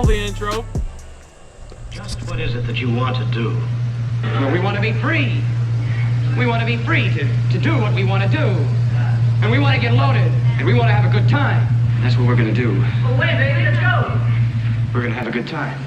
the intro. Just what is it that you want to do? Well, we want to be free. We want to be free to do what we want to do. And we want to get loaded. And we want to have a good time. And that's what we're going to do. Well, wait, baby, let's go. We're going to have a good time.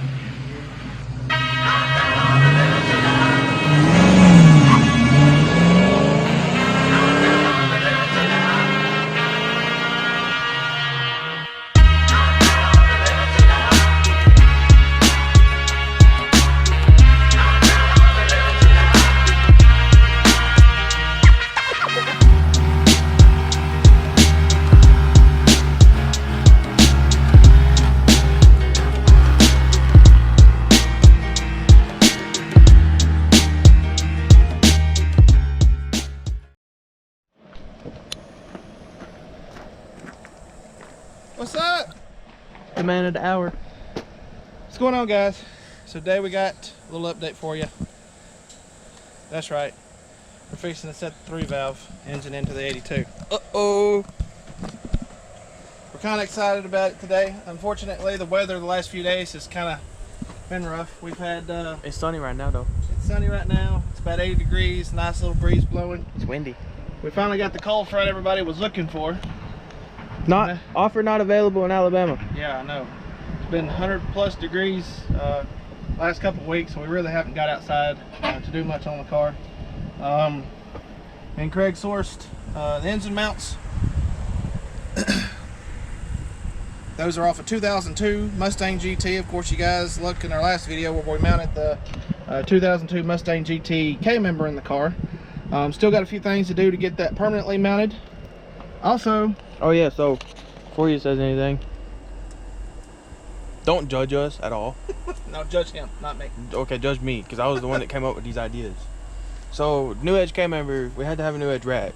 What's up? The man of the hour. What's going on, guys? So today we got a little update for you. That's right. We're fixing to set the 3-valve engine into the 82. Uh-oh. We're kind of excited about it today. Unfortunately, the weather the last few days has kind of been rough. We've had... It's sunny right now, though. It's sunny right now. It's about 80 degrees. Nice little breeze blowing. It's windy. We finally got the cold front everybody was looking for. Offer not available in Alabama. Yeah, I know. It's been 100+ degrees last couple of weeks, so we really haven't got outside to do much on the car. Me and Craig sourced the engine mounts. Those are off a 2002 Mustang GT. Of course, you guys looked in our last video where we mounted the 2002 Mustang GT K-member in the car. Still got a few things to do to get that permanently mounted. Also, Oh yeah, so before you says anything, don't judge us at all. no, judge him, not me. Okay, judge me, because I was the one that came up with these ideas. So, new edge K-member, we had to have a new edge rack.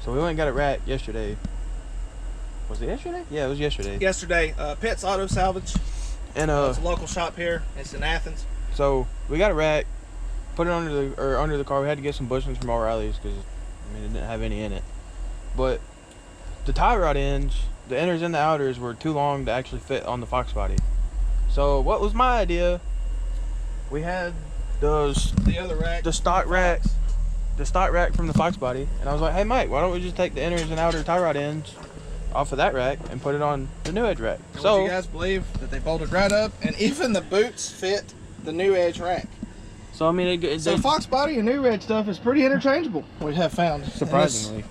So we went and got it racked yesterday. Was it yesterday? Yeah, it was yesterday. Yesterday, Pitt's Auto Salvage. And It's a local shop here. It's in Athens. so we got it racked, put it under the car. We had to get some bushings from O'Reilly's because I mean it didn't have any in it. But the tie rod ends, the inners and the outers were too long to actually fit on the Foxbody. So what was my idea? We had The other rack. the stock rack from the Foxbody, and I was like, hey Mike, why don't we just take the inners and outer tie rod ends off of that rack and put it on the new edge rack? And So would you guys believe that they bolted right up, and even the boots fit the new edge rack. I mean, So Foxbody and new edge stuff is pretty interchangeable. We have found surprisingly.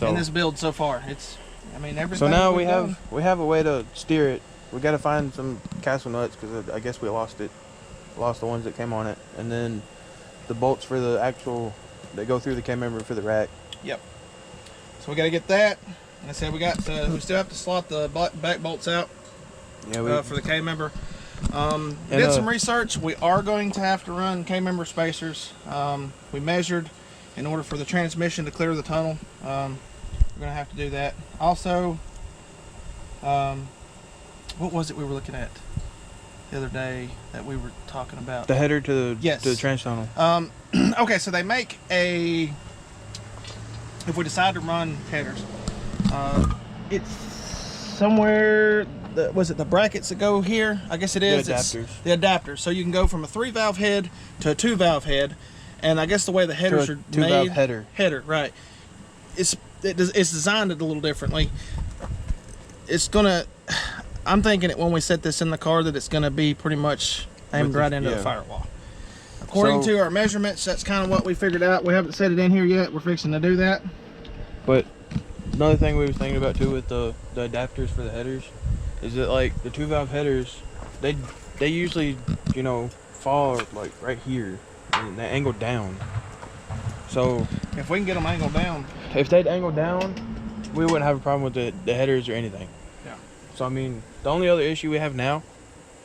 in this build so far. It's, I mean, everything. So now we've done. we have a way to steer it. We got to find some castle nuts because I guess we lost the ones that came on it, and then the bolts for the actual that go through the K-member for the rack. Yep. So we got to get that. And I said we still have to slot the back bolts out. Yeah, for the K-member. Did some research. We are going to have to run K-member spacers. We measured in order for the transmission to clear the tunnel. We're going to have to do that. Also, what was it we were looking at the other day that we were talking about? the header to the trans tunnel. Okay, so they make if we decide to run headers, it's somewhere, was it the brackets that go here? I guess it is. The adapters. The adapters. So you can go from a 3-valve head to a 2-valve head, and I guess the way the headers are made. 2-valve header. Header, right. It's designed it a little differently. It's gonna. I'm thinking it when we set this in the car that it's gonna be pretty much aimed right into the firewall. According to our measurements, that's kind of what we figured out. We haven't set it in here yet. We're fixing to do that. But another thing we was thinking about too with the adapters for the headers is that like the 2-valve headers, they usually, you know, fall like right here and they angle down. So If we can get them angled down. if they'd angle down, we wouldn't have a problem with the headers or anything. Yeah. So I mean, the only other issue we have now,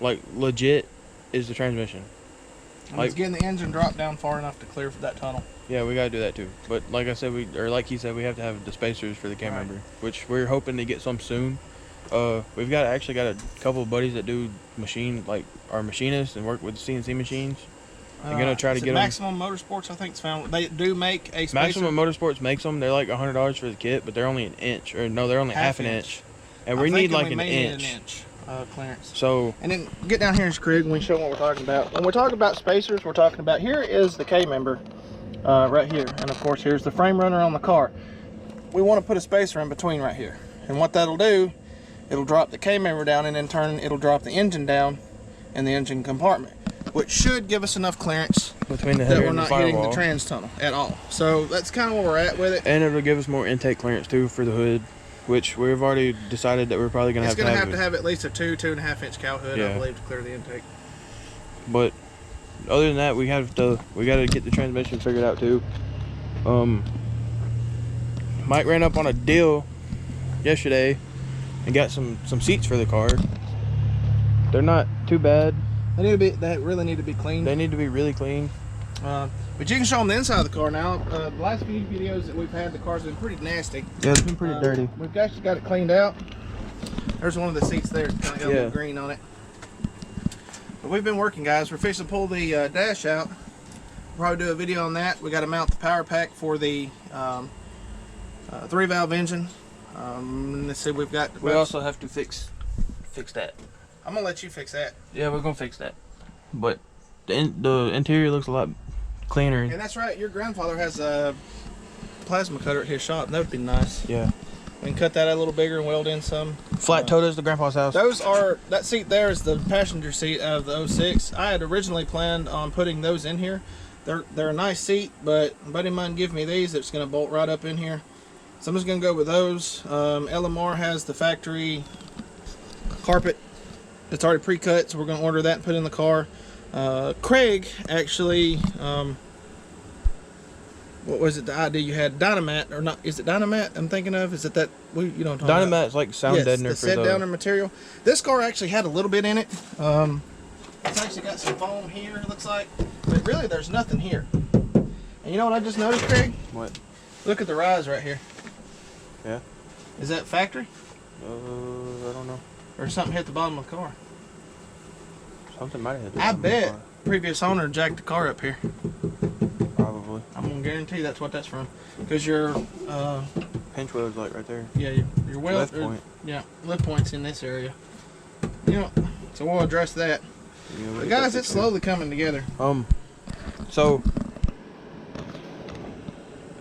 like legit, is the transmission. And it's getting the engine dropped down far enough to clear for that tunnel. Yeah, we gotta do that too. But like I said, like he said, we have to have the spacers for the K-member, which we're hoping to get some soon. We've actually got a couple of buddies that do are machinists and work with CNC machines. They're gonna try to get them. Maximum Motorsports, I think, it's found. They do make a spacer. Maximum Motorsports makes them. They're like $100 for the kit, but they're only an inch, or no, they're only half an inch. And we need like an inch. clearance. So, and then get down here, Craig, and we show what we're talking about. When we're talking about spacers, we're talking about, here is the K-member right here. And of course, here's the frame runner on the car. We want to put a spacer in between right here. And what that'll do, it'll drop the K-member down, and in turn, it'll drop the engine down in the engine compartment, which should give us enough clearance between the that header we're and the not hitting the firewall. trans tunnel at all. So that's kind of where we're at with it. And it'll give us more intake clearance too for the hood, which we've already decided that we're probably going to have to have. It's going to have at least a 2.5 inch cow hood, Yeah. I believe, to clear the intake. But other than that, we got to get the transmission figured out too. Mike ran up on a deal yesterday and got some seats for the car. They're not too bad. They really need to be cleaned. They need to be really clean. But you can show them the inside of the car now. The last few videos that we've had, the car's been pretty nasty. Yeah, it's been pretty dirty. We've actually got it cleaned out. There's one of the seats there. It's kind of got a little green on it. But we've been working, guys. We're fixing to pull the dash out. We'll probably do a video on that. We got to mount the power pack for the 3-valve engine. Let's see, we've got. We also have to fix that. I'm gonna let you fix that. Yeah, we're gonna fix that. But the interior looks a lot cleaner. And that's right. Your grandfather has a plasma cutter at his shop. That would be nice. Yeah. We can cut that out a little bigger and weld in some. Flat Toto's the grandpa's house. That seat there is the passenger seat out of the 06. I had originally planned on putting those in here. They're a nice seat, but a buddy of mine gave me these. It's going to bolt right up in here. So I'm just going to go with those. LMR has the factory carpet. It's already pre-cut, so we're going to order that and put it in the car. Craig actually, what was it, the idea you had? Dynamat, or not? Is it Dynamat I'm thinking of? Is it that? You know what I'm talking about? Dynamat's like sound deadener the for set downer material. This car actually had a little bit in it. It's actually got some foam here, it looks like. But really, there's nothing here. And you know what I just noticed, Craig? What? Look at the rise right here. Yeah. Is that factory? I don't know. Or something hit the bottom of the car? Something might have hit the I bottom of the bet car. previous owner jacked the car up here. Probably. I'm gonna guarantee that's what that's from. Because your Pinch wheel's like right there. yeah, your wheel, Left point. Yeah, lift point's in this area. You know, so we'll address that. Yeah, But guys, it's slowly coming together. So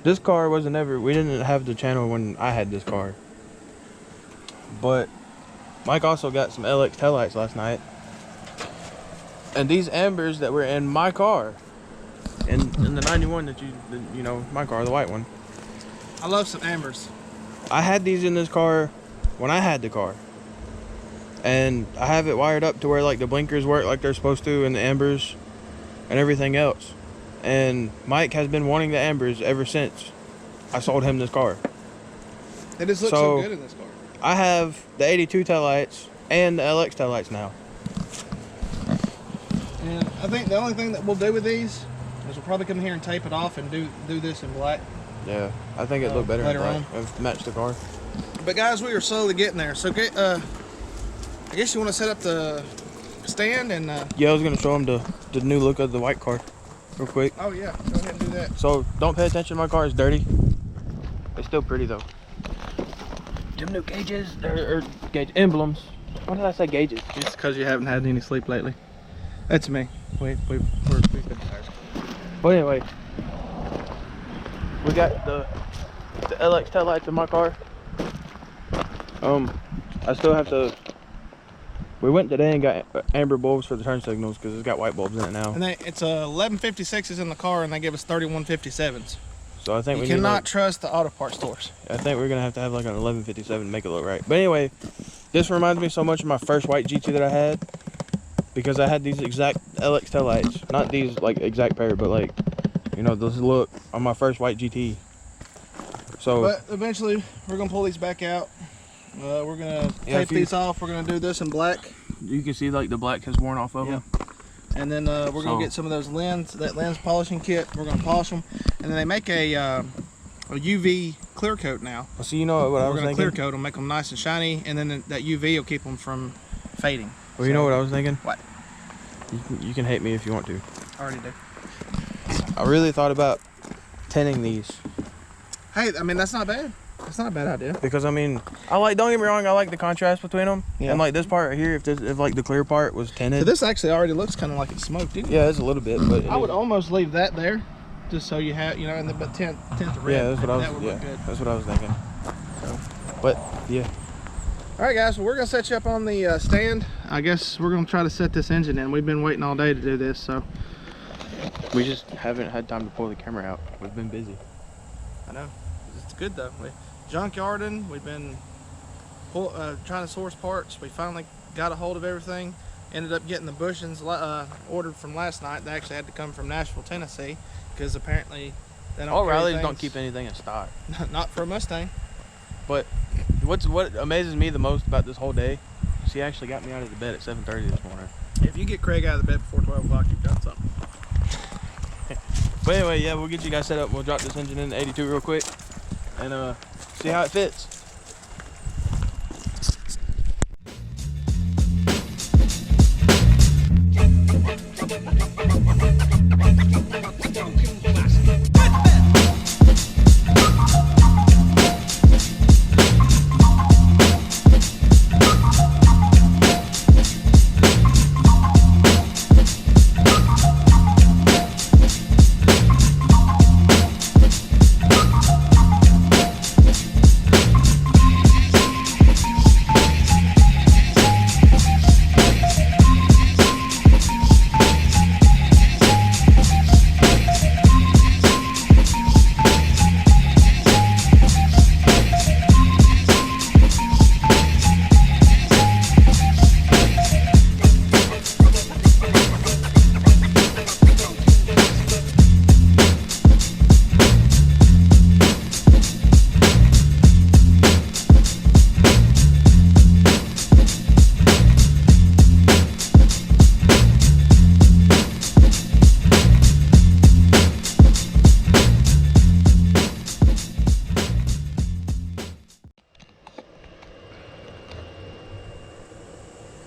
this car wasn't ever. We didn't have the channel when I had this car. But Mike also got some LX taillights last night. And these ambers that were in my car, in the 91 that you know, my car, the white one. I love some ambers. I had these in this car when I had the car. And I have it wired up to where like the blinkers work like they're supposed to, and the ambers and everything else. And Mike has been wanting the ambers ever since I sold him this car. They just look so good in this car. I have the 82 taillights and the LX taillights now. And I think the only thing that we'll do with these is we'll probably come here and tape it off and do this in black. Yeah, I think it looked better in later black. on. It matched the car. But guys, we are slowly getting there. So I guess you want to set up the stand and. Yeah, I was gonna show him the new look of the white car, real quick. Oh yeah, go ahead and do that. So don't pay attention. My car is dirty. It's still pretty though. Them new gauges, or gauge emblems. Why did I say gauges? It's because you haven't had any sleep lately. That's me. We've been tired. But anyway, we got the LX taillights in my car. I still have to. We went today and got amber bulbs for the turn signals because it's got white bulbs in it now. And it's 1156s in the car, and they give us 3157s. So I think You we cannot need trust the auto parts stores. I think we're gonna have to have like an 1157 to make it look right. But anyway, this reminds me so much of my first white GT that I had, because I had these exact LX taillights, not these like exact pair, but like, you know, this look on my first white GT. So, But eventually, we're gonna pull these back out. We're gonna tape these off. We're gonna do this in black. you can see like the black has worn off of them. And then we're gonna get some of those that lens polishing kit. We're gonna polish them, and then they make a UV clear coat now. So you know what I was We're gonna thinking? clear coat them, make them nice and shiny, and then that UV will keep them from fading. Well, you know what I was thinking? What? You can hate me if you want to. I already do. I really thought about tinting these. Hey, I mean that's not bad. That's not a bad idea. Because I mean, don't get me wrong, I like the contrast between them. Yeah. And like this part right here, if like the clear part was tinted. So this actually already looks kind of like it's smoked, didn't it? Yeah, it's a little bit, but I would almost leave that there, just so you have, you know, and the tint the red. yeah, that's what I was. That would Yeah, look good. that's what I was thinking. So, but yeah. All right, guys. Well, we're gonna set you up on the stand. I guess we're gonna try to set this engine in. We've been waiting all day to do this, so. We just haven't had time to pull the camera out. We've been busy. I know. It's good though. Junkyarding. We've been trying to source parts. We finally got a hold of everything. Ended up getting the bushings ordered from last night. They actually had to come from Nashville, Tennessee, because apparently they don't. O'Reilly's don't keep anything in stock. Not for a Mustang. But what amazes me the most about this whole day, she actually got me out of the bed at 7:30 this morning. If you get Craig out of the bed before 12 o'clock, you've done something. But anyway, yeah, we'll get you guys set up. We'll drop this engine into 82 real quick and see how it fits.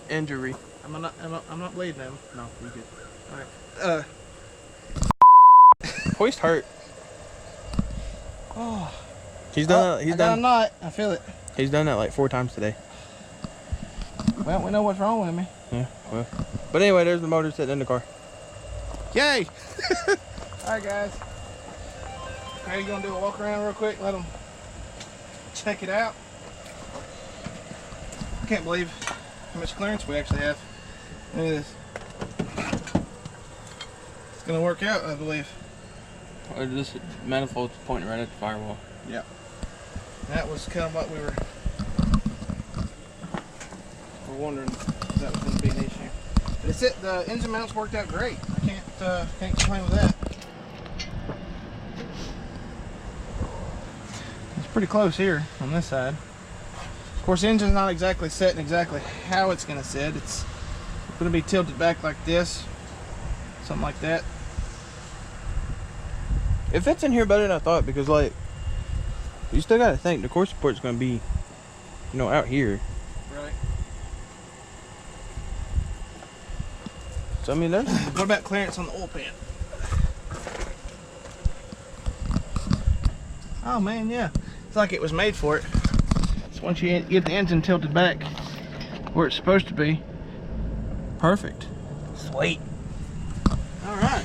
Injury. I'm not bleeding him. No, you good. All right. Hoist hurt. Oh. He's done. I got a knot. I feel it. He's done that like 4 times today. Well, we know what's wrong with me. Yeah. Well. But anyway, there's the motor sitting in the car. Yay! All right, guys. Now you gonna do a walk around real quick? Let them check it out. I can't believe how much clearance we actually have. Look at this. It's gonna work out, I believe. This manifold's pointing right at the firewall. Yeah. That was kind of what we were wondering if that was going to be an issue. But it's it. The engine mounts worked out great. I can't complain with that. It's pretty close here on this side. Of course, the engine's not exactly set exactly how it's going to sit. It's going to be tilted back like this, something like that. It fits in here better than I thought because, like, you still got to think the core support's going to be, you know, out here. Right. So, I mean, there's... What about clearance on the oil pan? Oh, man, yeah. It's like it was made for it. So once you get the engine tilted back where it's supposed to be, perfect. Sweet. All right.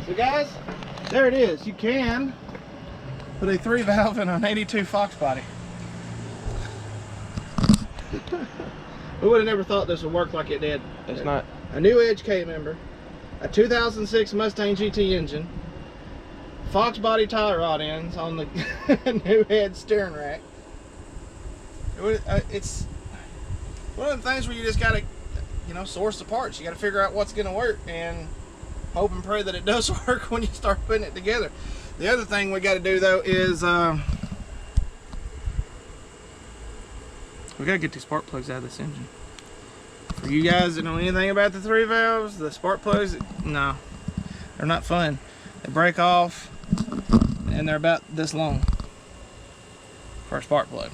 So, guys, there it is. You can put a 3-valve in an 82 Foxbody. We would have never thought this would work like it did. It's not... A new Edge K-member, a 2006 Mustang GT engine, Foxbody tie rod ends on the new head steering rack. It's one of the things where you just gotta, you know, source the parts. You gotta figure out what's gonna work and hope and pray that it does work when you start putting it together. The other thing we gotta do though is we gotta get these spark plugs out of this engine. For you guys that know anything about the 3-valves, the spark plugs, no, they're not fun. They break off and they're about this long for a spark plug.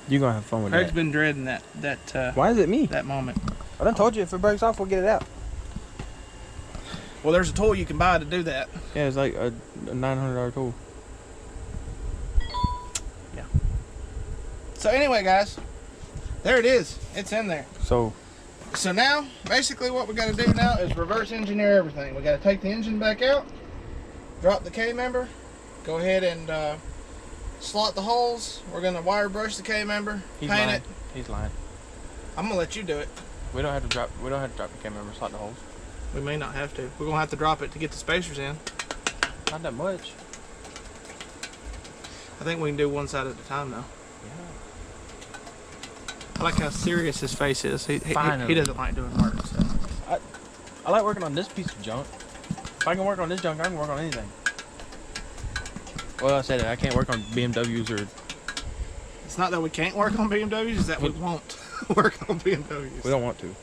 You're going to have fun with Craig's that. been dreading that Why is it me? that moment. I done told you if it breaks off, we'll get it out. Well, there's a tool you can buy to do that. Yeah, it's like a $900 tool. So anyway, guys, there it is. It's in there. So now, basically what we got to do now is reverse engineer everything. We got to take the engine back out, drop the K-member, go ahead and slot the holes. We're going to wire brush the K-member, paint it. He's lying. I'm going to let you do it. We don't have to drop the K-member, slot the holes. We may not have to. We're going to have to drop it to get the spacers in. Not that much. I think we can do one side at a time though. Yeah. I like how serious his face is. He doesn't like doing work. So. I like working on this piece of junk. If I can work on this junk, I can work on anything. Well, I said it. I can't work on BMWs or... It's not that we can't work on BMWs, it's that we won't work on BMWs. We don't want to.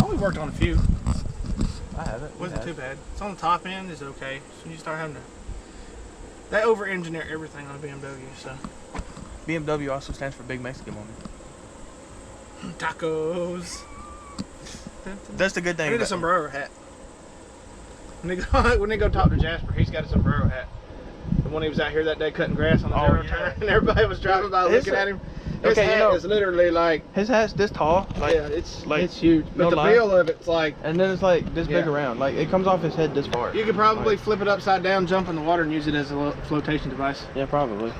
Oh, we've worked on a few. I haven't. Wasn't too bad. It's on the top end, is okay. So you start having to... They over-engineer everything on a BMW, so... BMW also stands for Big Mexican Woman. Tacos. That's the good thing. I need a sombrero hat. When they go talk to Jasper, he's got a sombrero hat. The one he was out here that day cutting grass on the zero turn, and everybody was driving by looking at him. His hat is literally like... His hat's this tall. Like, yeah, it's huge. But no the lie. bill of it's like... And then it's like this big around. Like, it comes off his head this far. You could probably flip it upside down, jump in the water, and use it as a flotation device. Yeah, probably.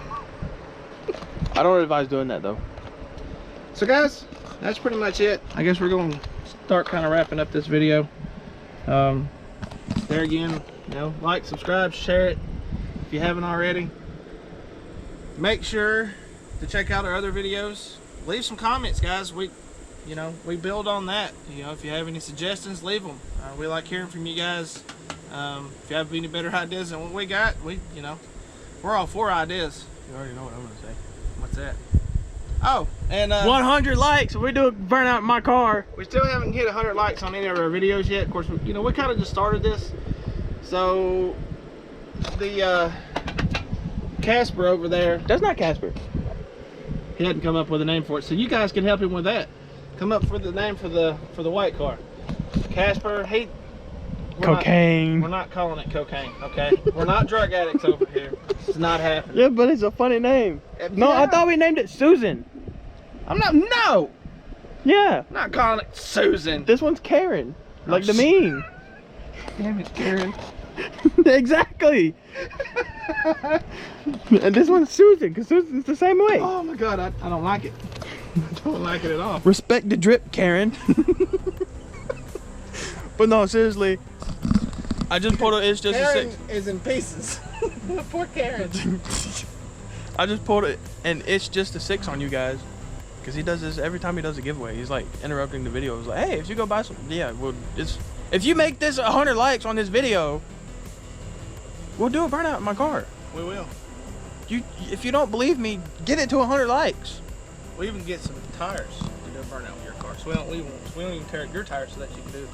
I don't advise doing that, though. So, guys, that's pretty much it. I guess we're going to start kind of wrapping up this video. There again, you know, like, subscribe, share it if you haven't already. Make sure to check out our other videos. Leave some comments, guys. We build on that. You know, if you have any suggestions, leave them. We like hearing from you guys. If you have any better ideas than what we got, we're all for ideas. You already know what I'm gonna say. What's that? Oh, and 100 likes. We do a burnout in my car. we still haven't hit 100 likes on any of our videos yet. Of course, we kind of just started this. So the Casper over there. That's not Casper. He hadn't come up with a name for it, so you guys can help him with that. Come up with the name for the white car. Casper, Cocaine. We're not calling it cocaine, okay? We're not drug addicts over here. It's not happening. Yeah, but it's a funny name. No, I thought we named it Susan. No! Yeah. I'm not calling it Susan. This one's Karen. Like the meme. Damn it, Karen. Exactly. And this one's Susan, because Susan's the same way. Oh my God, I don't like it. I don't like it at all. Respect the drip, Karen. But no, seriously. I just pulled it's just Karen a 6. is in pieces. Poor Karen. I just pulled it, and it's just a 6 on you guys. Because he does this every time he does a giveaway. He's like interrupting the video. He's like, hey, if you go buy some, yeah, well, if you make this 100 likes on this video, we'll do a burnout in my car. We will. If you don't believe me, get it to 100 likes. We even get some tires to do a burnout with your car. So we don't even tear up your tires so that you can do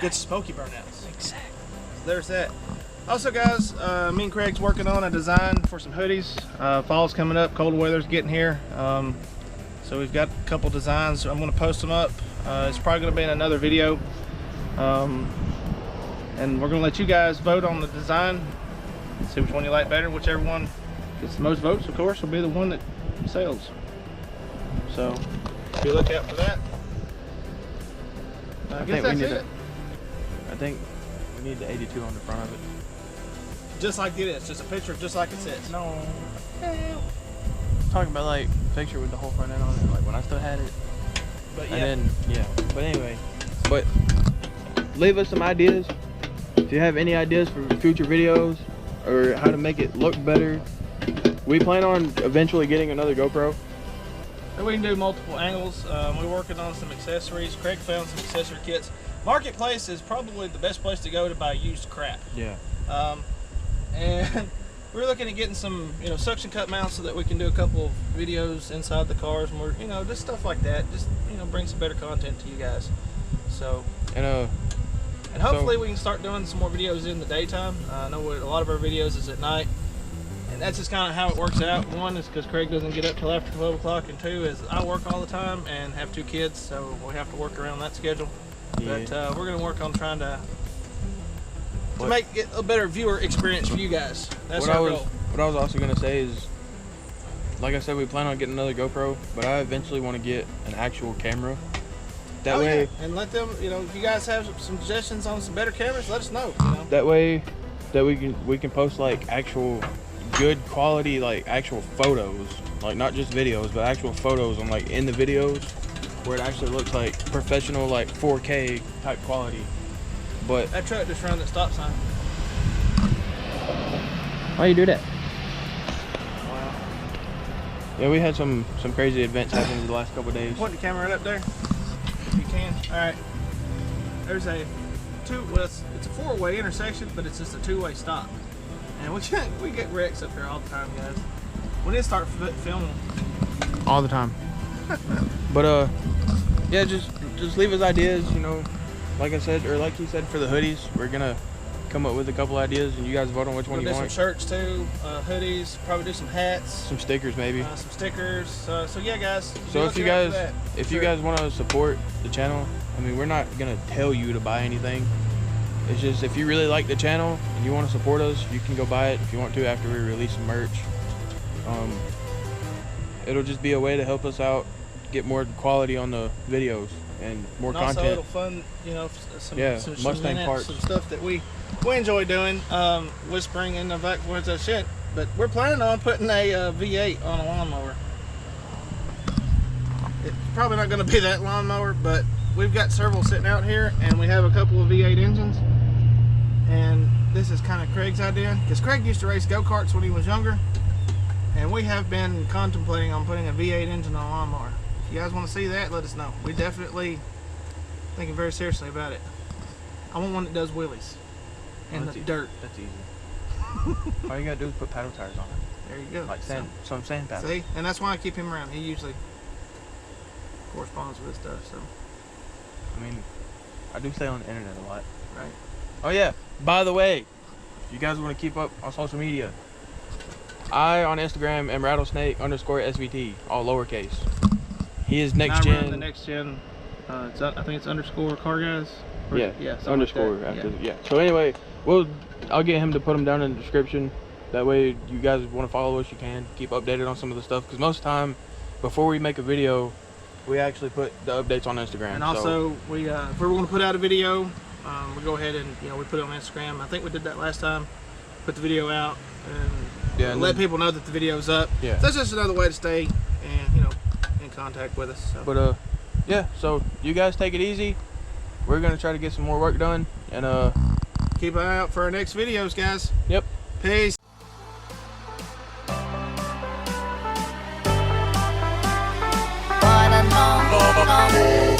good smoky burnouts. Exactly. So there's that. Also, guys, me and Craig's working on a design for some hoodies. Fall's coming up, cold weather's getting here. So we've got a couple designs. I'm going to post them up. It's probably going to be in another video. And we're going to let you guys vote on the design. See which one you like better. Whichever one gets the most votes, of course, will be the one that sells. So be a lookout for that. I guess that's it. I think we need the 82 on the front of it. Just like it is. Just a picture, just like it says. No. Talking about like picture with the whole front end on it, like when I still had it. But yeah. And then but anyway, but leave us some ideas. If you have any ideas for future videos or how to make it look better, we plan on eventually getting another GoPro. And we can do multiple angles. We're working on some accessories. Craig found some accessory kits. Marketplace is probably the best place to go to buy used crap. Yeah. And we're looking at getting some, suction cup mounts so that we can do a couple of videos inside the cars, and we're, just stuff like that. Just, bring some better content to you guys. So. And hopefully we can start doing some more videos in the daytime. I know a lot of our videos is at night. And that's just kind of how it works out. One is because Craig doesn't get up till after 12 o'clock, and 2 is I work all the time and have 2 kids, so we have to work around that schedule. Yeah. But we're going to work on trying to make it a better viewer experience for you guys. That's our goal. What I was also going to say is like I said, we plan on getting another GoPro, but I eventually want to get an actual camera. That way, yeah. And let them, you know, if you guys have some suggestions on some better cameras, let us know. You know? that way, that we can post like actual good quality, like actual photos, like not just videos, but actual photos on like in the videos where it actually looks like professional, like 4K type quality. But that truck just ran that stop sign. Why you do that? Wow. yeah, we had some crazy events happening the last couple of days. Point the camera right up there, if you can. All right. There's a well, it's a four-way intersection, but it's just a two-way stop. And we get wrecks up here all the time, guys. We need to start filming All the time. But yeah, just leave us ideas, you know. Like I said, or like you said, for the hoodies, we're gonna come up with a couple ideas, and you guys vote on which one We'll you do want. some shirts too, hoodies, probably do some hats, Some stickers maybe. some stickers. So yeah, guys. So if you guys Sure. want to support the channel, I mean, we're not gonna tell you to buy anything. It's just if you really like the channel and you want to support us, you can go buy it if you want to after we release some merch. It'll just be a way to help us out, get more quality on the videos and more and content. Also, it'll fund, you know, some Mustang minutes, parts. some stuff that we enjoy doing. Whispering in the back words of shit. But we're planning on putting a V8 on a lawnmower. It's probably not going to be that lawnmower, but we've got several sitting out here, and we have a couple of V8 engines. And this is kind of Craig's idea, because Craig used to race go-karts when he was younger, and we have been contemplating on putting a V8 engine on a lawnmower. If you guys want to see that, let us know. We definitely thinking very seriously about it. I want one that does wheelies in the dirt. That's easy. All you gotta do is put paddle tires on it. There you go. Like some sand paddles. See, and that's why I keep him around. He usually corresponds with this stuff. So, I mean, I do stay on the internet a lot. right. Oh yeah, by the way, if you guys want to keep up on social media, I on Instagram am rattlesnake_SVT, all lowercase. He is And I run the Nexgen. Nexgen. I think it's underscore Carguys. Yeah, something underscore like that. after. Yeah. So anyway, I'll get him to put them down in the description. That way, you guys want to follow us, you can keep updated on some of the stuff. Because most of the time, before we make a video, we actually put the updates on Instagram. And also, if we were going to put out a video, we go ahead and we put it on Instagram. I think we did that last time. Put the video out and let people know that the video's up. Yeah. So that's just another way to stay and in contact with us. So. But yeah. So you guys take it easy. We're gonna try to get some more work done and keep an eye out for our next videos, guys. Yep. Peace. Wanna know?